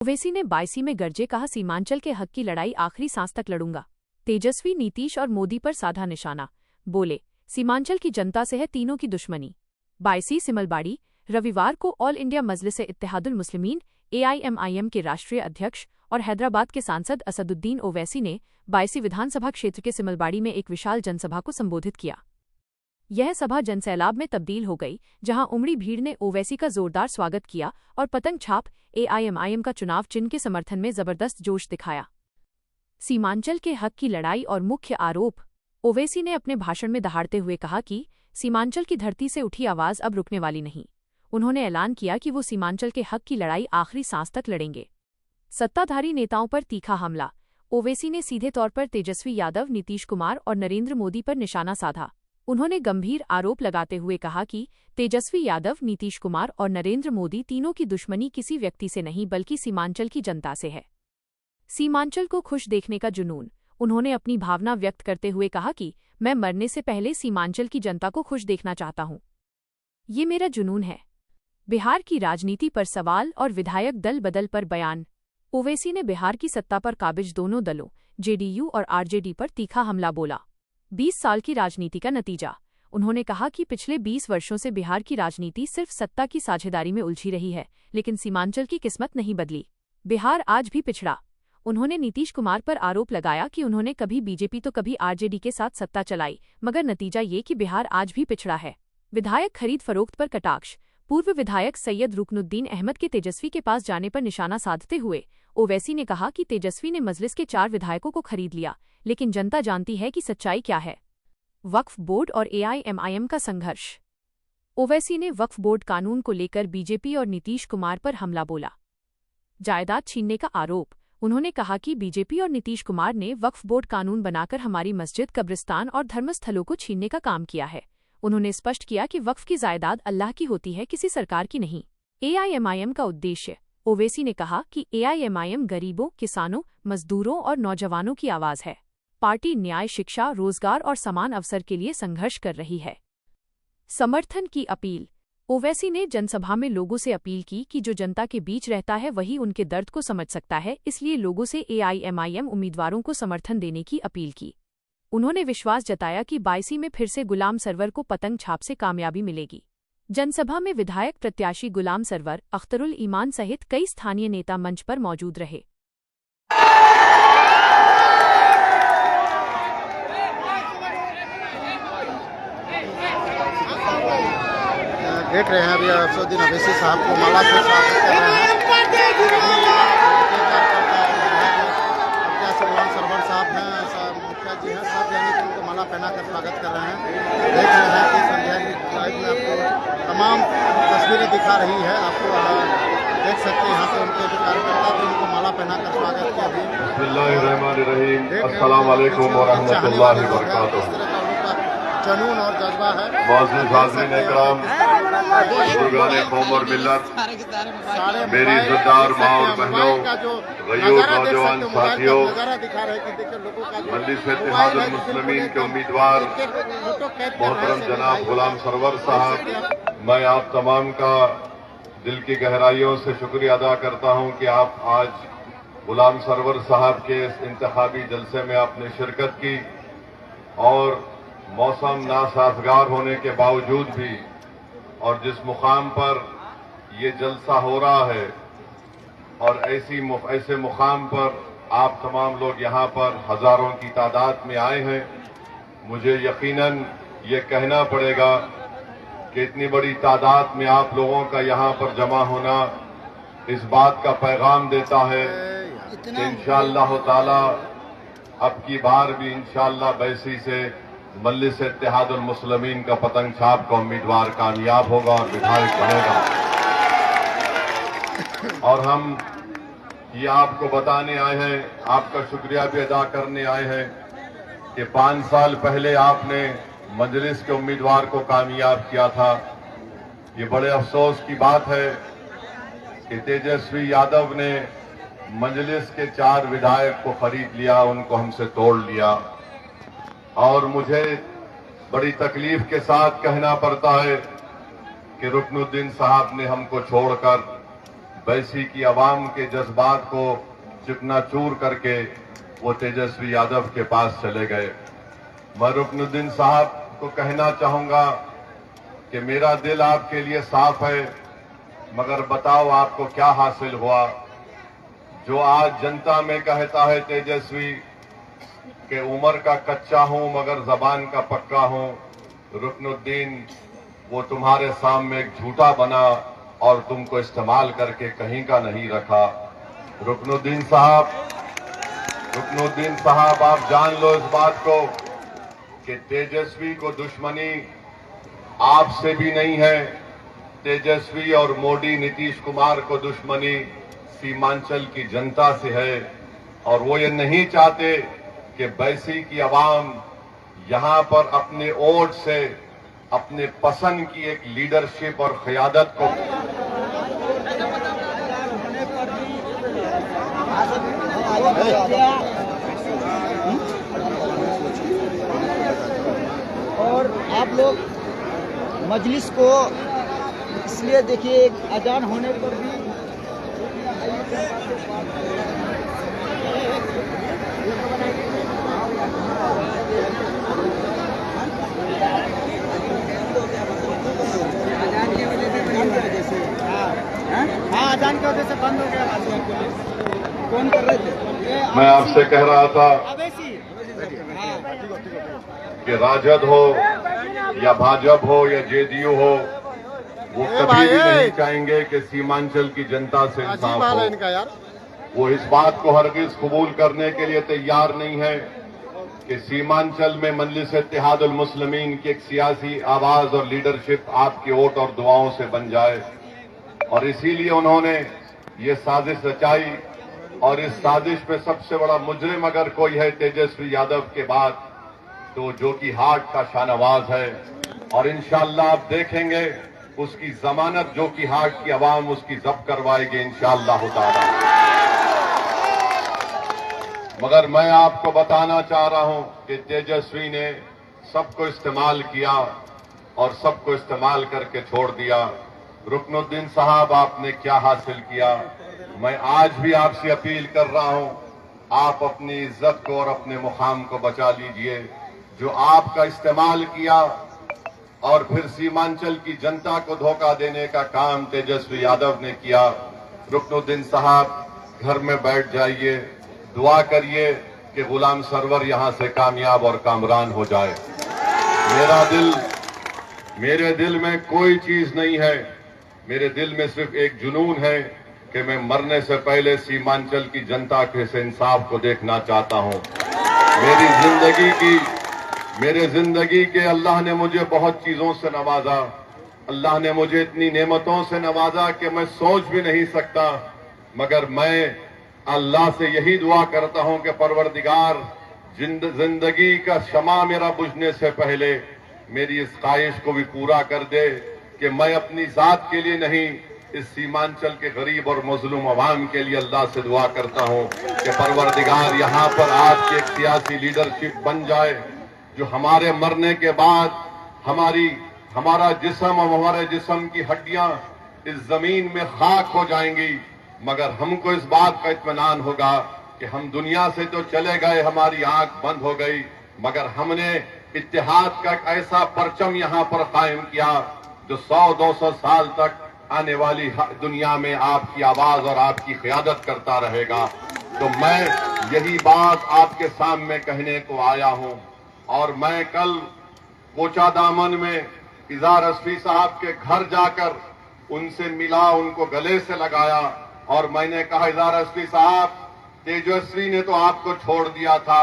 ओवैसी ने बायसी में गरजे, कहा सीमांचल के हक की लड़ाई आखिरी सांस तक लड़ूंगा। तेजस्वी, नीतीश और मोदी पर साधा निशाना, बोले सीमांचल की जनता से है तीनों की दुश्मनी। बायसी सिमलबाड़ी, रविवार को ऑल इंडिया मजलिस इत्तेहादुल मुस्लिमीन AIMIM के राष्ट्रीय अध्यक्ष और हैदराबाद के सांसद असदुद्दीन ओवैसी ने बायसी विधानसभा क्षेत्र के सिमलबाड़ी में एक विशाल जनसभा को संबोधित किया। यह सभा जनसैलाब में तब्दील हो गई, जहां उमड़ी भीड़ ने ओवैसी का जोरदार स्वागत किया और पतंग छाप AIMIM का चुनाव चिन्ह के समर्थन में जबरदस्त जोश दिखाया। सीमांचल के हक की लड़ाई और मुख्य आरोप, ओवैसी ने अपने भाषण में दहाड़ते हुए कहा कि सीमांचल की धरती से उठी आवाज अब रुकने वाली नहीं। उन्होंने ऐलान किया कि वो सीमांचल के हक की लड़ाई आखिरी सांस तक लड़ेंगे। सत्ताधारी नेताओं पर तीखा हमला, ओवैसी ने सीधे तौर पर तेजस्वी यादव, नीतीश कुमार और नरेंद्र मोदी पर निशाना साधा। उन्होंने गंभीर आरोप लगाते हुए कहा कि तेजस्वी यादव, नीतीश कुमार और नरेंद्र मोदी तीनों की दुश्मनी किसी व्यक्ति से नहीं बल्कि सीमांचल की जनता से है। सीमांचल को खुश देखने का जुनून, उन्होंने अपनी भावना व्यक्त करते हुए कहा कि मैं मरने से पहले सीमांचल की जनता को खुश देखना चाहता हूं। ये मेरा जुनून है। बिहार की राजनीति पर सवाल और विधायक दल बदल पर बयान, ओवैसी ने बिहार की सत्ता पर काबिज दोनों दलों JDU और RJD पर तीखा हमला बोला। 20 साल की राजनीति का नतीजा, उन्होंने कहा कि पिछले 20 वर्षों से बिहार की राजनीति सिर्फ सत्ता की साझेदारी में उलझी रही है, लेकिन सीमांचल की किस्मत नहीं बदली। बिहार आज भी पिछड़ा। उन्होंने नीतीश कुमार पर आरोप लगाया कि उन्होंने कभी बीजेपी तो कभी RJD के साथ सत्ता चलाई, मगर नतीजा ये कि बिहार आज भी पिछड़ा है। विधायक खरीद फरोख्त पर कटाक्ष, पूर्व विधायक सैयद रुकनुद्दीन अहमद के तेजस्वी के पास जाने पर निशाना साधते हुए ओवैसी ने कहा कि तेजस्वी ने मजलिस के 4 विधायकों को खरीद लिया, लेकिन जनता जानती है कि सच्चाई क्या है। वक्फ बोर्ड और AIMIM का संघर्ष, ओवैसी ने वक्फ बोर्ड कानून को लेकर बीजेपी और नीतीश कुमार पर हमला बोला। जायदाद छीनने का आरोप, उन्होंने कहा कि बीजेपी और नीतीश कुमार ने वक्फ बोर्ड कानून बनाकर हमारी मस्जिद, कब्रिस्तान और धर्मस्थलों को छीनने का काम किया है। उन्होंने स्पष्ट किया कि वक्फ की जायदाद अल्लाह की होती है, किसी सरकार की नहीं। AIMIM का उद्देश्य, ओवैसी ने कहा कि AIMIM गरीबों, किसानों, मजदूरों और नौजवानों की आवाज है। पार्टी न्याय, शिक्षा, रोजगार और समान अवसर के लिए संघर्ष कर रही है। समर्थन की अपील, ओवैसी ने जनसभा में लोगों से अपील की कि जो जनता के बीच रहता है वही उनके दर्द को समझ सकता है, इसलिए लोगों से AIMIM उम्मीदवारों को समर्थन देने की अपील की। उन्होंने विश्वास जताया कि बायसी में फिर से गुलाम सरवर को पतंग छाप से कामयाबी मिलेगी। जनसभा में विधायक प्रत्याशी गुलाम सरवर, अख्तरुल ईमान सहित कई स्थानीय नेता मंच पर मौजूद रहे। देख रहे हैं अभी असदुद्दीन ओवैसी साहब को माला से स्वागत कर रहे हैं। गुलाम सरवर साहब हैं, मुखिया जी हैं, सब यानी कि उनको माला पहना कर स्वागत कर रहे हैं। देख रहे हैं कि संध्या लाइव में आपको तमाम तस्वीरें दिखा रही है। आपको देख सकते हैं यहाँ पे उनके जो कार्यकर्ता थे उनको माला पहना कर स्वागत किया। बिस्मिल्लाहिर्रहमानिर्रहीम, अस्सलाम वालेकुम व रहमतुल्लाहि व बरकातुहू। जुनून और जज्बा है। मुअज़्ज़िज़ हाज़िरीन इकराम, बुज़ुर्गान कौम और मिल्लत, मेरी इज़्ज़तदार माँ और बहनों, गयूर नौजवान साथियों, मजलिस इत्तेहादुल मुस्लिमीन के उम्मीदवार मोहतरम जनाब गुलाम सरवर साहब, मैं आप तमाम का दिल की गहराइयों से शुक्रिया अदा करता हूँ कि आप आज गुलाम सरवर साहब के इस इंतखाबी जलसे में आपने शिरकत की और मौसम नासाजगार होने के बावजूद भी और जिस मुकाम पर ये जलसा हो रहा है और ऐसे मुकाम पर आप तमाम लोग यहाँ पर हजारों की तादाद में आए हैं, मुझे यकीनन ये कहना पड़ेगा कि इतनी बड़ी तादाद में आप लोगों का यहाँ पर जमा होना इस बात का पैगाम देता है कि इंशाअल्लाह ताला अब की बार भी इंशाअल्लाह बैसी से मजलिस इत्तेहादुल मुस्लिमीन का पतंग छाप का उम्मीदवार कामयाब होगा और विधायक बनेगा। और हम ये आपको बताने आए हैं, आपका शुक्रिया भी अदा करने आए हैं कि 5 साल पहले आपने मजलिस के उम्मीदवार को कामयाब किया था। ये बड़े अफसोस की बात है कि तेजस्वी यादव ने मजलिस के 4 विधायक को खरीद लिया, उनको हमसे तोड़ लिया। और मुझे बड़ी तकलीफ के साथ कहना पड़ता है कि रुकनुद्दीन साहब ने हमको छोड़कर बैसी की आवाम के जज्बात को चिकनाचूर करके वो तेजस्वी यादव के पास चले गए। मैं रुकनुद्दीन साहब को कहना चाहूंगा कि मेरा दिल आपके लिए साफ है, मगर बताओ आपको क्या हासिल हुआ। जो आज जनता में कहता है तेजस्वी कि उम्र का कच्चा हूं मगर जबान का पक्का हूं, रुकनुद्दीन वो तुम्हारे सामने एक झूठा बना और तुमको इस्तेमाल करके कहीं का नहीं रखा। रुकनुद्दीन साहब आप जान लो इस बात को कि तेजस्वी को दुश्मनी आपसे भी नहीं है। तेजस्वी और मोदी नीतीश कुमार को दुश्मनी सीमांचल की जनता से है, और वो ये नहीं चाहते कि बैसी की आवाम यहां पर अपने वोट से अपने पसंद की एक लीडरशिप और क़यादत को और आप लोग मजलिस को इसलिए देखिए एक अजान होने पर भी अजान की वजह से बंद हो गया। कौन कर रहे थे? मैं आपसे कह रहा था कि राजद हो या भाजपा हो या जेडीयू हो, वो कभी भी नहीं चाहेंगे कि सीमांचल की जनता से इंसाफ हो। इनका यार वो इस बात को हरगिज कबूल करने के लिए तैयार नहीं है कि सीमांचल में मजलिस इत्तेहादुल मुस्लिमीन की एक सियासी आवाज और लीडरशिप आपके वोट और दुआओं से बन जाए। और इसीलिए उन्होंने ये साजिश रचाई, और इस साजिश में सबसे बड़ा मुजरिम अगर कोई है तेजस्वी यादव के बाद, तो जो कि हार्ट का शाहनवाज है। और इंशाअल्लाह आप देखेंगे उसकी जमानत जो कि हार्ट की आवाम उसकी जब्त करवाएगी इंशाअल्लाह ताला। मगर मैं आपको बताना चाह रहा हूं कि तेजस्वी ने सबको इस्तेमाल किया और सबको इस्तेमाल करके छोड़ दिया। रुकनुद्दीन साहब आपने क्या हासिल किया? मैं आज भी आपसे अपील कर रहा हूं, आप अपनी इज्जत को और अपने मुकाम को बचा लीजिए। जो आपका इस्तेमाल किया और फिर सीमांचल की जनता को धोखा देने का काम तेजस्वी यादव ने किया। रुकनुद्दीन साहब घर में बैठ जाइए, दुआ करिए कि गुलाम सरवर यहां से कामयाब और कामरान हो जाए। मेरे दिल में कोई चीज नहीं है, मेरे दिल में सिर्फ एक जुनून है कि मैं मरने से पहले सीमांचल की जनता के से इंसाफ को देखना चाहता हूं। मेरे जिंदगी के अल्लाह ने मुझे बहुत चीजों से नवाजा। अल्लाह ने मुझे इतनी नेमतों से नवाजा कि मैं सोच भी नहीं सकता। मगर मैं अल्लाह से यही दुआ करता हूं कि परवरदिगार जिंदगी का शमा मेरा बुझने से पहले मेरी इस ख्वाहिश को भी पूरा कर दे कि मैं अपनी जात के लिए नहीं, इस सीमांचल के गरीब और मजलूम अवाम के लिए अल्लाह से दुआ करता हूं कि परवरदिगार यहां पर आपकी एक सियासी लीडरशिप बन जाए जो हमारे मरने के बाद हमारा जिस्म और हमारे जिस्म की हड्डियां इस जमीन में खाक हो जाएंगी, मगर हमको इस बात का इत्मीनान होगा कि हम दुनिया से तो चले गए, हमारी आंख बंद हो गई, मगर हमने इत्तेहाद का एक ऐसा परचम यहां पर कायम किया जो 100-200 साल तक आने वाली दुनिया में आपकी आवाज और आपकी क़यादत करता रहेगा। तो मैं यही बात आपके सामने कहने को आया हूं। और मैं कल कोचा दामन में इज़हार रज़वी साहब के घर जाकर उनसे मिला, उनको गले से लगाया और मैंने कहा, इज़हार रज़वी साहब, तेजस्वी ने तो आपको छोड़ दिया था,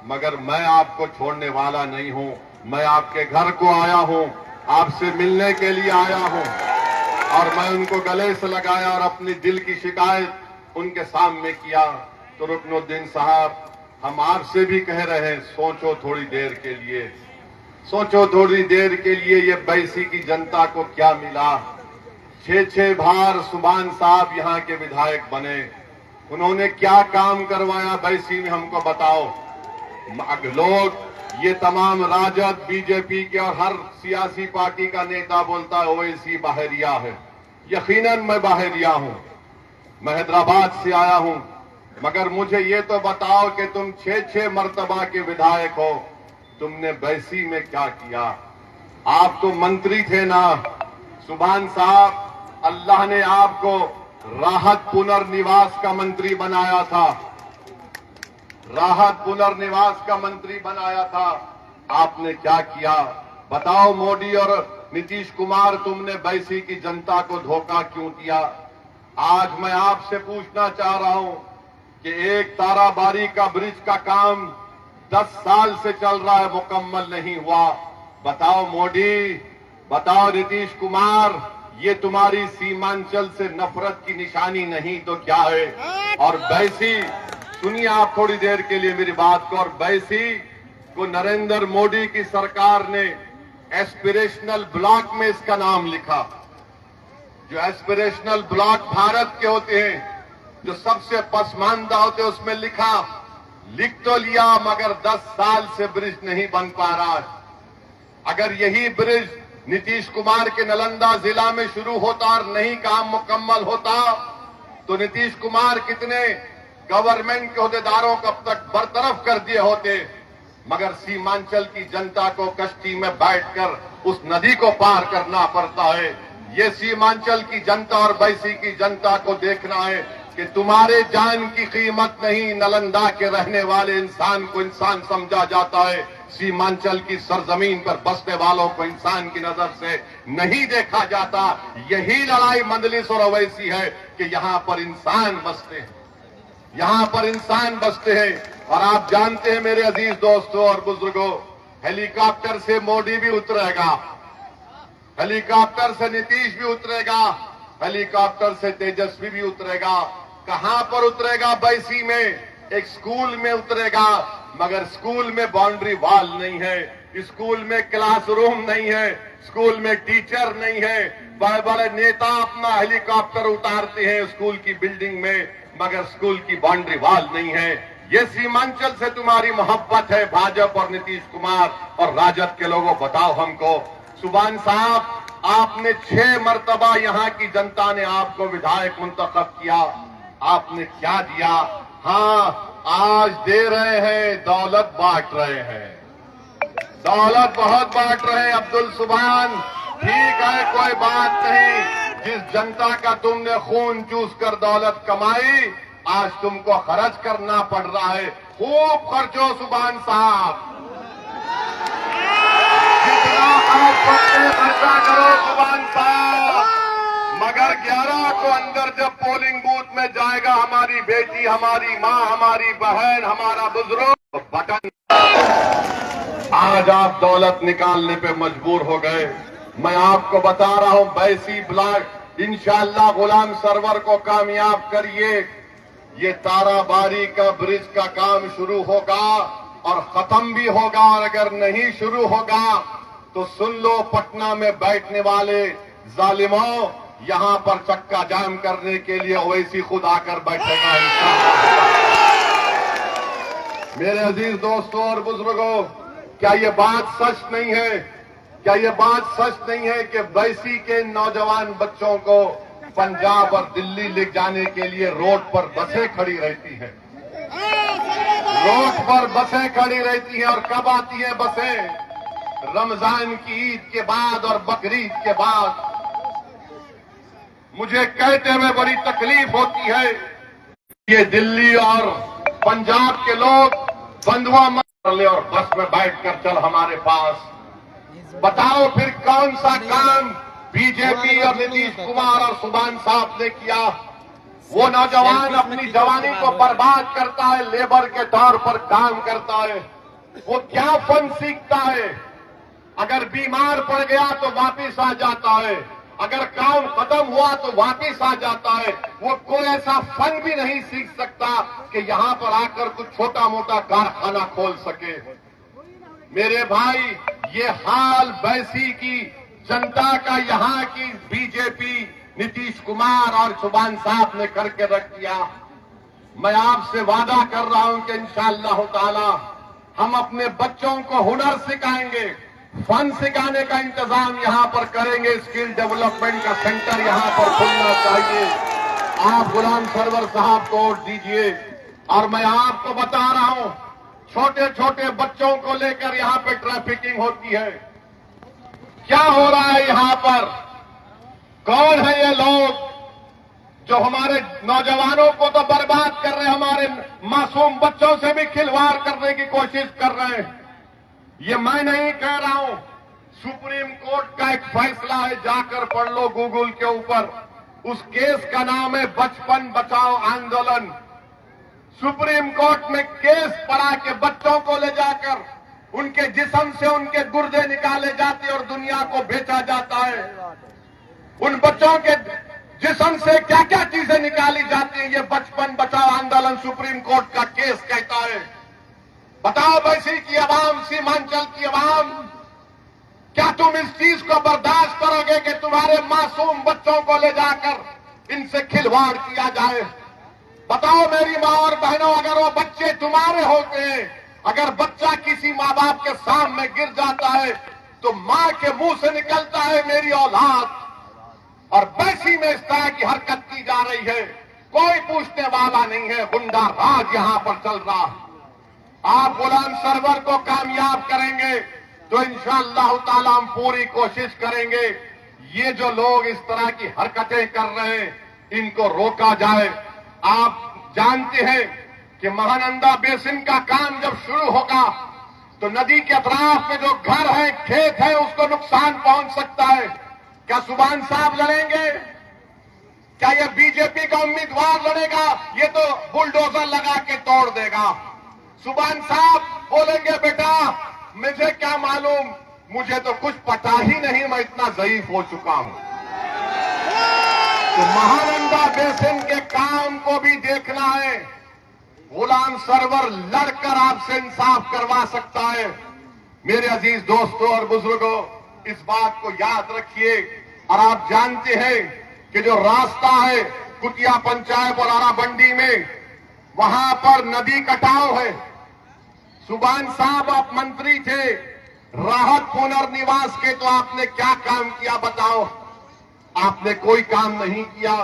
मगर मैं आपको छोड़ने वाला नहीं हूं। मैं आपके घर को आया हूं, आपसे मिलने के लिए आया हूं। और मैं उनको गले से लगाया और अपनी दिल की शिकायत उनके सामने किया। तो रुकनुद्दीन साहब, हम आपसे भी कह रहे हैं, सोचो थोड़ी देर के लिए, सोचो थोड़ी देर के लिए ये बैसी की जनता को क्या मिला। 6 बार सुभान साहब यहाँ के विधायक बने, उन्होंने क्या काम करवाया बैसी में, हमको बताओ। लोग ये तमाम राजद, बीजेपी के और हर सियासी पार्टी का नेता बोलता है ओवैसी बाहरिया है। यकीनन मैं बाहरिया हूं, मैं हैदराबाद से आया हूं, मगर मुझे ये तो बताओ कि तुम 6 मर्तबा के विधायक हो, तुमने बैसी में क्या किया? आप तो मंत्री थे ना सुभान साहब, अल्लाह ने आपको राहत पुनर्निवास का मंत्री बनाया था, राहत पुनर्निवास का मंत्री बनाया था। आपने क्या किया बताओ? मोदी और नीतीश कुमार, तुमने बैसी की जनता को धोखा क्यों दिया? आज मैं आपसे पूछना चाह रहा हूं कि एक ताराबारी का ब्रिज का काम 10 साल से चल रहा है, मुकम्मल नहीं हुआ। बताओ मोदी, बताओ नीतीश कुमार, ये तुम्हारी सीमांचल से नफरत की निशानी नहीं तो क्या है? और बैसी, सुनिए आप थोड़ी देर के लिए मेरी बात को, और बैसी को नरेंद्र मोदी की सरकार ने एस्पिरेशनल ब्लॉक में इसका नाम लिखा। जो एस्पिरेशनल ब्लॉक भारत के होते हैं, जो सबसे पसमानदा होते हैं, उसमें लिख तो लिया, मगर 10 साल से ब्रिज नहीं बन पा रहा। अगर यही ब्रिज नीतीश कुमार के नालंदा जिला में शुरू होता और नहीं काम मुकम्मल होता, तो नीतीश कुमार कितने गवर्नमेंट के अहदेदारों को अब तक बरतरफ कर दिए होते। मगर सीमांचल की जनता को कश्ती में बैठकर उस नदी को पार करना पड़ता है। ये सीमांचल की जनता और बैसी की जनता को देखना है कि तुम्हारे जान की कीमत नहीं, नालंदा के रहने वाले इंसान को इंसान समझा जाता है, सीमांचल की सरजमीन पर बसने वालों को इंसान की नजर से नहीं देखा जाता। यही लड़ाई मंदलिस और ओवैसी है कि यहां पर इंसान बसते हैं, यहां पर इंसान बसते हैं। और आप जानते हैं मेरे अजीज दोस्तों और बुजुर्गों, हेलीकॉप्टर से मोदी भी उतरेगा, हेलीकॉप्टर से नीतीश भी उतरेगा, हेलीकॉप्टर से तेजस्वी भी उतरेगा। कहां पर उतरेगा? बैसी में एक स्कूल में उतरेगा, मगर स्कूल में बाउंड्री वॉल नहीं है, स्कूल में क्लासरूम नहीं है, स्कूल में टीचर नहीं है। बड़े बड़े नेता अपना हेलीकॉप्टर उतारते हैं स्कूल की बिल्डिंग में, मगर स्कूल की बाउंड्री वॉल नहीं है। ये सीमांचल से तुम्हारी मोहब्बत है भाजपा और नीतीश कुमार और राजद के लोगों, बताओ हमको। सुभान साहब, आपने 6 मर्तबा यहां की जनता ने आपको विधायक मुंतखब किया, आपने क्या दिया? हाँ, आज दे रहे हैं, दौलत बांट रहे हैं, दौलत बहुत बांट रहे हैं। अब्दुल सुभान, ठीक है, कोई बात नहीं। जिस जनता का तुमने खून चूस कर दौलत कमाई, आज तुमको खर्च करना पड़ रहा है। खूब खर्चो सुभान साहब, जितना आप खर्चा करो सुभान साहब, मगर 11 को अंदर जब पोलिंग बूथ में जाएगा हमारी बेटी, हमारी मां, हमारी बहन, हमारा बुजुर्ग, तो बटन, आज आप दौलत निकालने पे मजबूर हो गए। मैं आपको बता रहा हूं, बैसी ब्लॉक इंशाअल्लाह गुलाम सरवर को कामयाब करिए। ये ताराबारी का ब्रिज का काम शुरू होगा और खत्म भी होगा, और अगर नहीं शुरू होगा तो सुन लो, पटना में बैठने वाले जालिमों, यहां पर चक्का जाम करने के लिए ओवैसी खुद आकर बैठेगा। मेरे अजीज दोस्तों और बुजुर्गों, क्या ये बात सच नहीं है? क्या ये बात सच नहीं है कि बैसी के नौजवान बच्चों को पंजाब और दिल्ली ले जाने के लिए रोड पर बसें खड़ी रहती हैं, रोड पर बसें खड़ी रहती हैं? और कब आती हैं बसें? रमजान की ईद के बाद और बकरीद के बाद। मुझे कहते हुए बड़ी तकलीफ होती है, ये दिल्ली और पंजाब के लोग बंधुआ मत कर ले और बस में बैठकर चल हमारे पास। बताओ फिर कौन सा काम बीजेपी और नीतीश कुमार और सुभान साहब ने किया? वो नौजवान अपनी जवानी को बर्बाद करता है, लेबर के तौर पर काम करता है, वो क्या फन सीखता है? अगर बीमार पड़ गया तो वापिस आ जाता है, अगर काम खत्म हुआ तो वापिस आ जाता है। वो कोई ऐसा फन भी नहीं सीख सकता कि यहां पर आकर कुछ छोटा मोटा कारखाना खोल सके। मेरे भाई, ये हाल बैसी की जनता का यहां की बीजेपी, नीतीश कुमार और सुभान साहब ने करके रख दिया। मैं आपसे वादा कर रहा हूं कि इंशाअल्लाह ताला हम अपने बच्चों को हुनर सिखाएंगे, फन सिखाने का इंतजाम यहां पर करेंगे। स्किल डेवलपमेंट का सेंटर यहां पर खुलना चाहिए। आप गुलाम सरवर साहब को वोट दीजिए। और मैं आपको बता रहा हूं, छोटे छोटे बच्चों को लेकर यहां पे ट्रैफिकिंग होती है। क्या हो रहा है यहां पर? कौन है ये लोग जो हमारे नौजवानों को तो बर्बाद कर रहे हैं, हमारे मासूम बच्चों से भी खिलवाड़ करने की कोशिश कर रहे हैं। ये मैं नहीं कह रहा हूं, सुप्रीम कोर्ट का एक फैसला है, जाकर पढ़ लो गूगल के ऊपर। उस केस का नाम है बचपन बचाओ आंदोलन। सुप्रीम कोर्ट में केस पड़ा के बच्चों को ले जाकर उनके जिस्म से उनके गुर्दे निकाले जाते और दुनिया को बेचा जाता है। उन बच्चों के जिस्म से क्या क्या चीजें निकाली जाती हैं, ये बचपन बचाओ आंदोलन सुप्रीम कोर्ट का केस कहता है। बताओ बैसी की आवाम, सीमांचल की आवाम, क्या तुम इस चीज को बर्दाश्त करोगे कि तुम्हारे मासूम बच्चों को ले जाकर इनसे खिलवाड़ किया जाए? बताओ मेरी मां और बहनों, अगर वो बच्चे तुम्हारे होते हैं, अगर बच्चा किसी मां बाप के सामने गिर जाता है तो मां के मुंह से निकलता है मेरी औलाद, और बैसी में इस तरह की हरकत की जा रही है, कोई पूछने वाला नहीं है। गुंडा राज यहां पर चल रहा है। आप गुलाम सरवर को कामयाब करेंगे तो इंशाअल्लाह ताला हम पूरी कोशिश करेंगे ये जो लोग इस तरह की हरकतें कर रहे हैं इनको रोका जाए। आप जानते हैं कि महानंदा बेसिन का काम जब शुरू होगा तो नदी के अतराफ में जो घर है, खेत है, उसको नुकसान पहुंच सकता है। क्या सुभान साहब लड़ेंगे? क्या ये बीजेपी का उम्मीदवार लड़ेगा? ये तो बुलडोजर लगा के तोड़ देगा। सुभान साहब बोलेंगे बेटा मुझे क्या मालूम, मुझे तो कुछ पता ही नहीं, मैं इतना ज़ईफ हो चुका हूं। तो महानंदा बेसिन के काम को भी देखना है। गुलाम सरवर लड़कर आपसे इंसाफ करवा सकता है। मेरे अजीज दोस्तों और बुजुर्गों, इस बात को याद रखिए। और आप जानते हैं कि जो रास्ता है कुटिया पंचायत और आराबंडी में, वहां पर नदी कटाव है। सुभान साहब आप मंत्री थे, राहत पुनर्निवास के, तो आपने क्या काम किया बताओ? आपने कोई काम नहीं किया।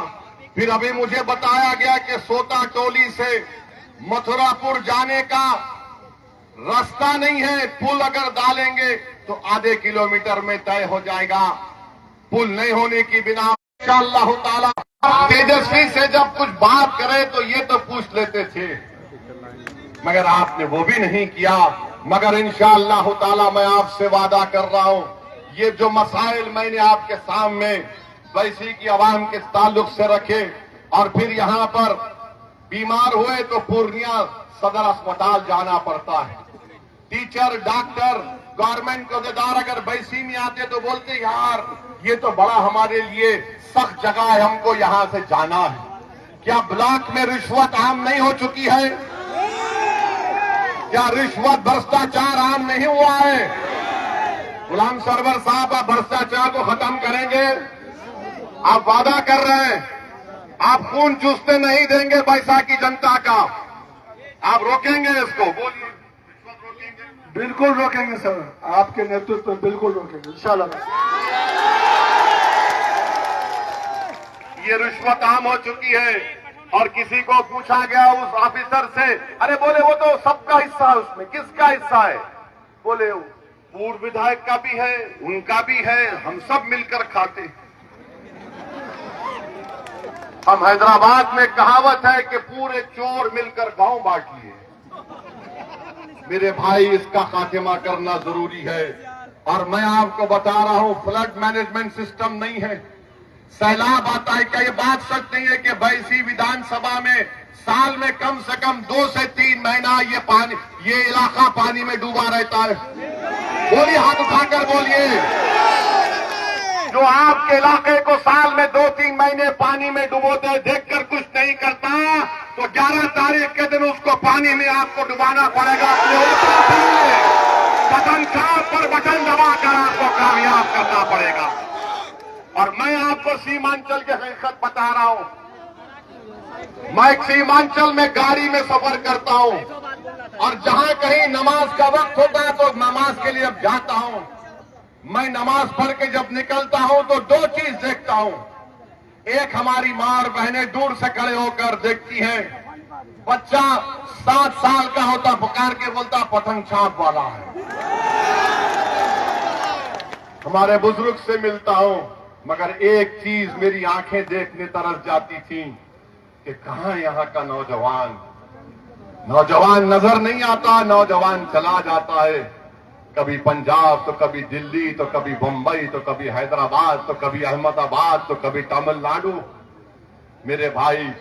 फिर अभी मुझे बताया गया कि सोता टोली से मथुरापुर जाने का रास्ता नहीं है, पुल अगर डालेंगे तो आधे किलोमीटर में तय हो जाएगा। पुल नहीं होने की बिना इंशाअल्लाह ताला तेजस्वी से जब कुछ बात करे तो ये तो पूछ लेते थे, मगर आपने वो भी नहीं किया। मगर इंशाअल्लाह ताला मैं आपसे वादा कर रहा हूं, ये जो मसाइल मैंने आपके सामने वैसी की आवाम के ताल्लुक से रखे, और फिर यहां पर बीमार हुए तो पूर्णिया सदर अस्पताल जाना पड़ता है। टीचर, डॉक्टर, गवर्नमेंट के अहदेदार अगर बैसी में आते तो बोलते यार ये तो बड़ा हमारे लिए सख्त जगह है, हमको यहां से जाना है। क्या ब्लॉक में रिश्वत आम नहीं हो चुकी है? क्या रिश्वत भ्रष्टाचार आम नहीं हुआ है? गुलाम सरवर साहब आप भ्रष्टाचार को खत्म करेंगे? आप वादा कर रहे हैं, आप खून चूसते नहीं देंगे बैसा की जनता का, आप रोकेंगे इसको? बोलिए। बिल्कुल रोकेंगे सर, आपके नेतृत्व में बिल्कुल रोकेंगे इंशाल्लाह। ये रिश्वत आम हो चुकी है। और किसी को पूछा गया उस ऑफिसर से, अरे बोले वो तो सबका हिस्सा है, उसमें किसका हिस्सा है? बोले पूर्व विधायक का भी है, उनका भी है, हम सब मिलकर खाते। हम हैदराबाद में कहावत है कि पूरे चोर मिलकर गांव बांट लिए। मेरे भाई इसका खात्मा करना जरूरी है। और मैं आपको बता रहा हूं फ्लड मैनेजमेंट सिस्टम नहीं है, सैलाब आता है। क्या ये बात सच नहीं है कि बैसी विधानसभा में साल में कम से कम 2 से 3 महीना ये इलाका पानी में डूबा रहता है? बोलिए, हाथ उठाकर बोलिए। जो आपके इलाके को साल में 2-3 महीने पानी में डुबोते देखकर कुछ नहीं करता, तो 11 तारीख के दिन उसको पानी में आपको डुबाना पड़ेगा। बटन चाप पर बटन दबाकर आपको कामयाब करना पड़ेगा। और मैं आपको सीमांचल की हकीकत बता रहा हूं। मैं सीमांचल में गाड़ी में सफर करता हूं और जहां कहीं नमाज का वक्त होता है तो नमाज के लिए अब जाता हूं। मैं नमाज पढ़ के जब निकलता हूं तो 2 चीज देखता हूं। एक हमारी मां और बहनें दूर से खड़े होकर देखती हैं, बच्चा 7 साल का होता पुकार के बोलता पतंग छाप वाला है। हमारे बुजुर्ग से मिलता हूं, मगर एक चीज मेरी आंखें देखने तरस जाती थी कि कहां यहां का नौजवान नजर नहीं आता, नौजवान चला जाता है, कभी पंजाब तो कभी दिल्ली तो कभी बंबई तो कभी हैदराबाद तो कभी अहमदाबाद तो कभी तमिलनाडु। मेरे भाई,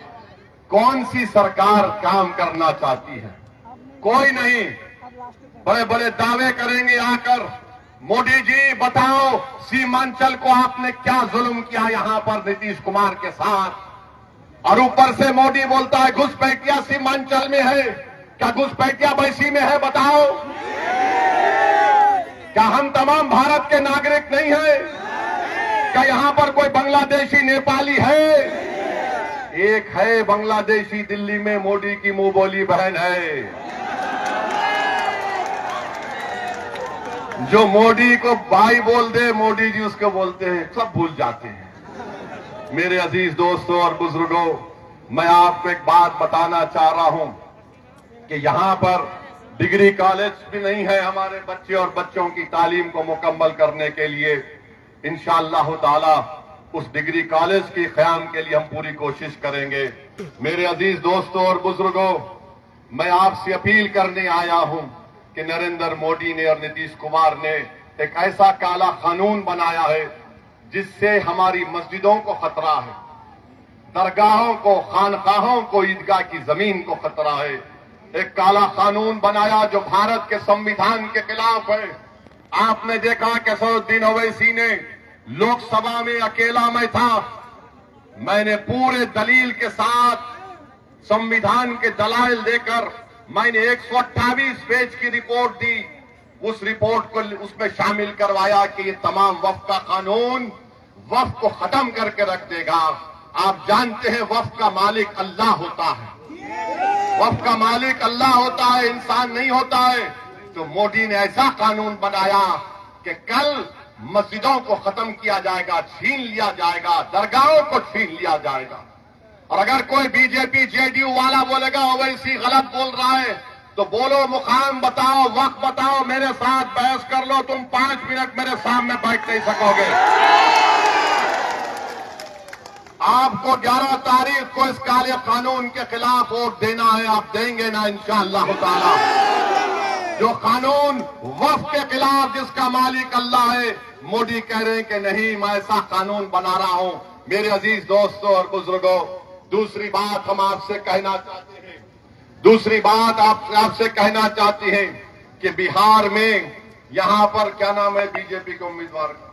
कौन सी सरकार काम करना चाहती है? कोई नहीं। बड़े बड़े दावे करेंगे आकर, मोदी जी बताओ सीमांचल को आपने क्या जुल्म किया यहां पर नीतीश कुमार के साथ। और ऊपर से मोदी बोलता है घुसपैठिया सीमांचल में है। क्या घुसपैठिया बैसी में है? बताओ। क्या हम तमाम भारत के नागरिक नहीं है? क्या यहां पर कोई बांग्लादेशी नेपाली है? एक है बांग्लादेशी दिल्ली में, मोदी की मुंह बोली बहन है, जो मोदी को भाई बोल दे, मोदी जी उसको बोलते हैं, सब भूल जाते हैं। मेरे अजीज दोस्तों और बुजुर्गों, मैं आपको एक बात बताना चाह रहा हूं कि यहां पर डिग्री कॉलेज भी नहीं है हमारे बच्चे और बच्चों की तालीम को मुकम्मल करने के लिए। इंशाअल्लाह ताला उस डिग्री कॉलेज के क़याम के लिए हम पूरी कोशिश करेंगे। मेरे अजीज दोस्तों और बुजुर्गों, मैं आपसे अपील करने आया हूं कि नरेंद्र मोदी ने और नीतीश कुमार ने एक ऐसा काला कानून बनाया है जिससे हमारी मस्जिदों को खतरा है, दरगाहों को, खानकाहों को, ईदगाह की जमीन को खतरा है। एक काला कानून बनाया जो भारत के संविधान के खिलाफ है। आपने देखा कि असदुद्दीन ओवैसी ने लोकसभा में, अकेला मैं था, मैंने पूरे दलील के साथ संविधान के दलाइल देकर मैंने 128 पेज की रिपोर्ट दी। उस रिपोर्ट को उसमें शामिल करवाया कि ये तमाम वक्फ का कानून वक्फ को खत्म करके रख देगा। आप जानते हैं वक्फ का मालिक अल्लाह होता है, वक्फ का मालिक अल्लाह होता है, इंसान नहीं होता है। तो मोदी ने ऐसा कानून बनाया कि कल मस्जिदों को खत्म किया जाएगा, छीन लिया जाएगा, दरगाहों को छीन लिया जाएगा। और अगर कोई बीजेपी जेडीयू वाला बोलेगा ओवैसी गलत बोल रहा है, तो बोलो, मुकाम बताओ, वक्त बताओ, मेरे साथ बहस कर लो। तुम 5 मिनट मेरे सामने बैठ नहीं सकोगे। आपको 11 तारीख को इस काले कानून के खिलाफ वोट देना है। आप देंगे ना इंशाअल्लाह ताला। जो कानून वक्फ के खिलाफ, जिसका मालिक अल्लाह है, मोदी कह रहे हैं कि नहीं, मैं ऐसा कानून बना रहा हूं। मेरे अजीज दोस्तों और बुजुर्गों, दूसरी बात हम आपसे कहना चाहते हैं, दूसरी बात आपसे कहना चाहते हैं कि बिहार में यहां पर क्या नाम है बीजेपी के उम्मीदवार का?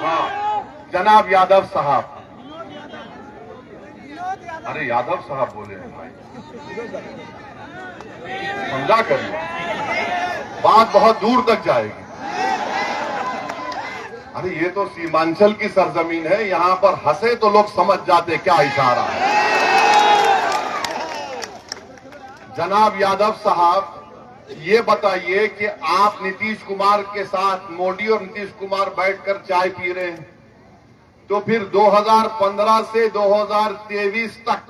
हाँ, जनाब यादव साहब। अरे यादव साहब बोले हैं भाई, समझा करिए, बात बहुत दूर तक जाएगी। अरे ये तो सीमांचल की सरजमीन है, यहां पर हंसे तो लोग समझ जाते क्या इशारा है। जनाब यादव साहब, ये बताइए कि आप नीतीश कुमार के साथ, मोदी और नीतीश कुमार बैठकर चाय पी रहे हैं, तो फिर 2015 से 2023 तक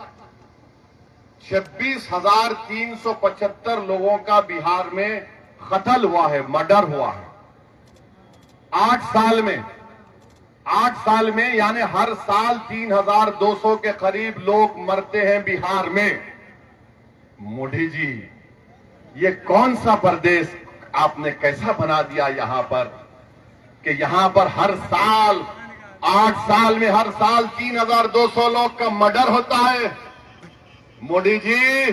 26,375 लोगों का बिहार में कत्ल हुआ है, मर्डर हुआ है। 8 साल में यानी हर साल 3,200 के करीब लोग मरते हैं बिहार में। मोदी जी, ये कौन सा प्रदेश आपने कैसा बना दिया यहां पर कि यहां पर हर साल 8 साल में हर साल 3,200 लोग का मर्डर होता है। मोदी जी,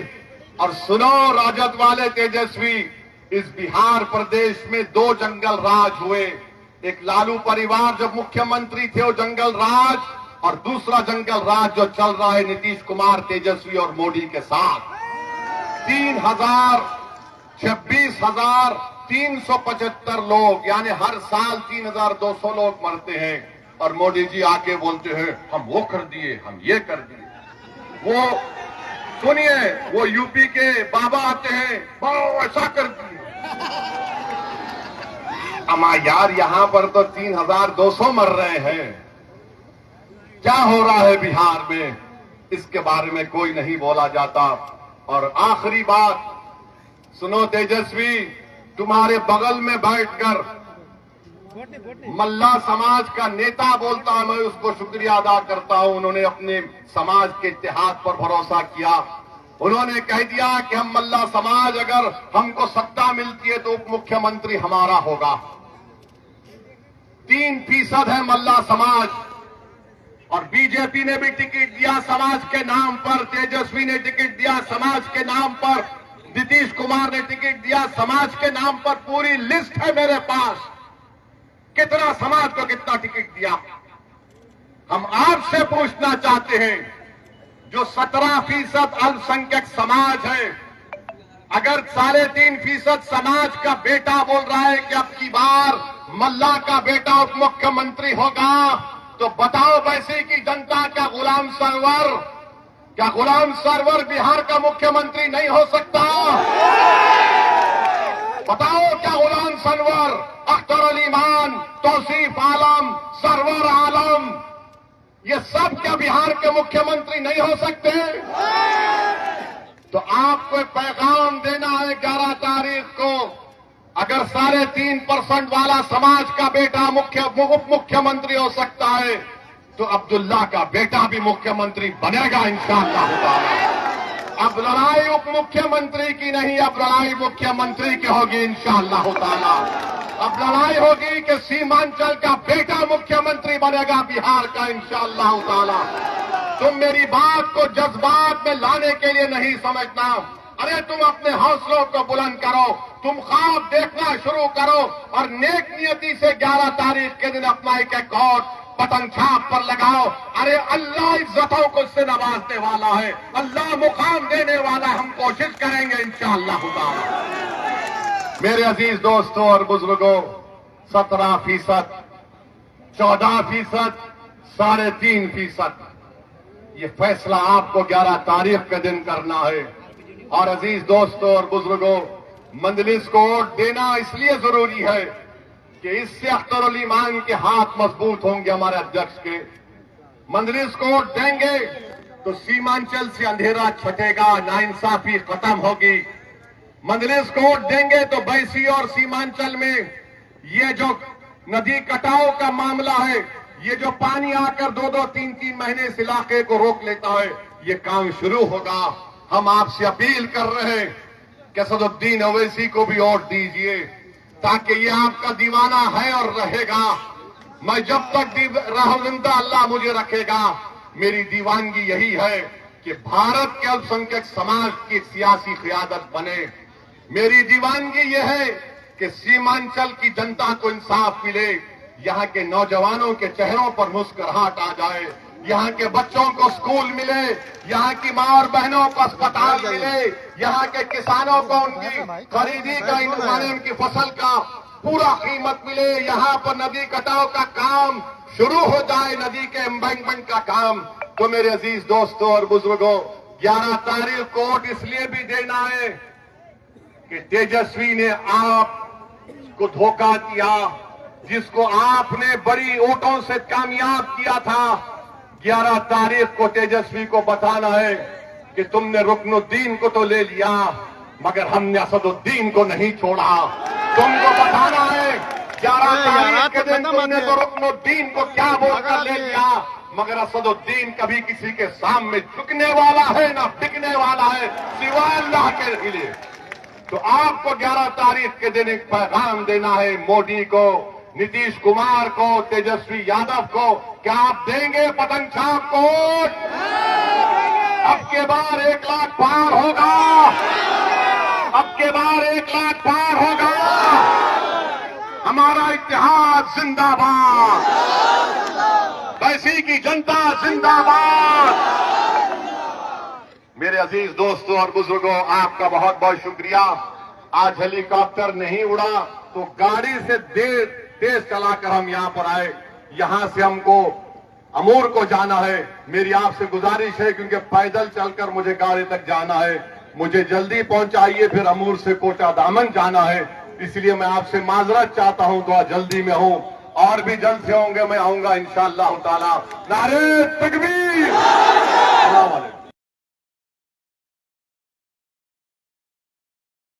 और सुनो राजद वाले तेजस्वी, इस बिहार प्रदेश में 2 जंगल राज हुए। एक लालू परिवार जब मुख्यमंत्री थे वो जंगल राज, और दूसरा जंगल राज जो चल रहा है नीतीश कुमार, तेजस्वी और मोदी के साथ। 26,375 लोग, यानी हर साल 3,200 लोग मरते हैं। और मोदी जी आके बोलते हैं हम वो कर दिए, हम ये कर दिए। वो सुनिए, वो यूपी के बाबा आते हैं, वो ऐसा कर दिए। अमा यार, यहां पर तो 3,200 मर रहे हैं, क्या हो रहा है बिहार में, इसके बारे में कोई नहीं बोला जाता। और आखिरी बात सुनो तेजस्वी, तुम्हारे बगल में बैठकर मल्ला समाज का नेता बोलता है, मैं उसको शुक्रिया अदा करता हूं। उन्होंने अपने समाज के इत्तेहाद पर भरोसा किया। उन्होंने कह दिया कि हम मल्ला समाज, अगर हमको सत्ता मिलती है तो उप मुख्यमंत्री हमारा होगा। 3% है मल्ला समाज, और बीजेपी ने भी टिकट दिया समाज के नाम पर, तेजस्वी ने टिकट दिया समाज के नाम पर, नीतीश कुमार ने टिकट दिया समाज के नाम पर। पूरी लिस्ट है मेरे पास, कितना समाज को कितना टिकट दिया। हम आपसे पूछना चाहते हैं, जो 17% अल्पसंख्यक समाज है, अगर 3.5% समाज का बेटा बोल रहा है कि अब की बार मल्ला का बेटा उप मुख्यमंत्री होगा, तो बताओ वैसे की जनता क्या गुलाम सरवर बिहार का मुख्यमंत्री नहीं हो सकता? बताओ क्या गुलाम सरवर, अख्तर अली खान, तौसीफ आलम, सरवर आलम, ये सब क्या बिहार के मुख्यमंत्री नहीं हो सकते? तो आपको एक पैगाम देना है 11 तारीख को, अगर 3.5% वाला समाज का बेटा उप मुख्यमंत्री हो सकता है, तो अब्दुल्ला का बेटा भी मुख्यमंत्री बनेगा इंशाअल्लाह ताला। अब लड़ाई उप मुख्यमंत्री की नहीं, अब लड़ाई मुख्यमंत्री की होगी इंशाअल्लाह ताला। अब लड़ाई होगी कि सीमांचल का बेटा मुख्यमंत्री बनेगा बिहार का इंशाअल्लाह ताला। तुम मेरी बात को जज्बात में लाने के लिए नहीं समझना, अरे तुम अपने हौसलों को बुलंद करो, तुम ख्वाब देखना शुरू करो और नेक नियति से 11 तारीख के दिन अपना एक कोट बटन छाप पर लगाओ। अरे अल्लाह इज्जतों को इससे नवाजने वाला है, अल्लाह मुकाम देने वाला, हम कोशिश करेंगे इंशाअल्लाह ताला। मेरे अजीज दोस्तों और बुजुर्गों, 17%, 14%, 3.5%, ये फैसला आपको 11 तारीख के दिन करना है। और अजीज दोस्तों और बुजुर्गों, मजलिस को वोट देना इसलिए जरूरी है कि इससे अख्तर अली खान के हाथ मजबूत होंगे हमारे अध्यक्ष के। मजलिस को वोट देंगे तो सीमांचल से अंधेरा छटेगा, नाइंसाफी खत्म होगी। मजलिस को वोट देंगे तो बैसी और सीमांचल में ये जो नदी कटाव का मामला है, ये जो पानी आकर 2-2, 3-3 महीने इस इलाके को रोक लेता है, ये काम शुरू होगा। हम आपसे अपील कर रहे हैं कि असदुद्दीन ओवैसी को भी वोट दीजिए, ताकि ये आपका दीवाना है और रहेगा। मैं जब तक जिंदा अल्लाह मुझे रखेगा, मेरी दीवानगी यही है कि भारत के अल्पसंख्यक समाज की सियासी क़यादत बने। मेरी दीवानगी यह है कि सीमांचल की जनता को इंसाफ मिले, यहाँ के नौजवानों के चेहरों पर मुस्कुराहट आ जाए, यहाँ के बच्चों को स्कूल मिले, यहाँ की मां और बहनों को अस्पताल मिले, यहाँ के किसानों को उनकी खरीदी का उनकी फसल का पूरा कीमत मिले, यहाँ पर नदी कटाव का काम शुरू हो जाए, नदी के एम्बैंकमेंट का काम। तो मेरे अजीज दोस्तों और बुजुर्गों, 11 तारीख को वोट इसलिए भी देना है कि तेजस्वी ने आपको धोखा दिया, जिसको आपने बड़ी वोटों से कामयाब किया था। 11 तारीख को तेजस्वी को बताना है कि तुमने रुकनुद्दीन को तो ले लिया, मगर हमने असदुद्दीन को नहीं छोड़ा। तुमको बताना है 11 तारीख के दिन तुमने तो रुकनुद्दीन को क्या बोलकर ले लिया, मगर असदुद्दीन कभी किसी के सामने झुकने वाला है ना टिकने वाला है, सिवाय अल्लाह के लिए। तो आपको 11 तारीख के दिन एक पैगाम देना है मोदी को, नीतीश कुमार को, तेजस्वी यादव को, क्या आप देंगे पतंग छाप को? अब के बार 1 लाख पार होगा, अब के बार 1 लाख पार होगा। हमारा इतिहाद जिंदाबाद, वैसी की जनता जिंदाबाद। मेरे अजीज दोस्तों और बुजुर्गों, आपका बहुत बहुत शुक्रिया। आज हेलीकॉप्टर नहीं उड़ा तो गाड़ी से तेज चलाकर हम यहां पर आए। यहां से हमको अमूर को जाना है। मेरी आपसे गुजारिश है, क्योंकि पैदल चलकर मुझे गाड़ी तक जाना है, मुझे जल्दी पहुंचाइए, फिर अमूर से कोटा दामन जाना है। इसलिए मैं आपसे माजरत चाहता हूं, थोड़ा जल्दी में हूं। और भी जल्द से होंगे, मैं आऊंगा इंशाअल्लाह ताला। नारे तकबीर। अस्सलाम वालेकुम।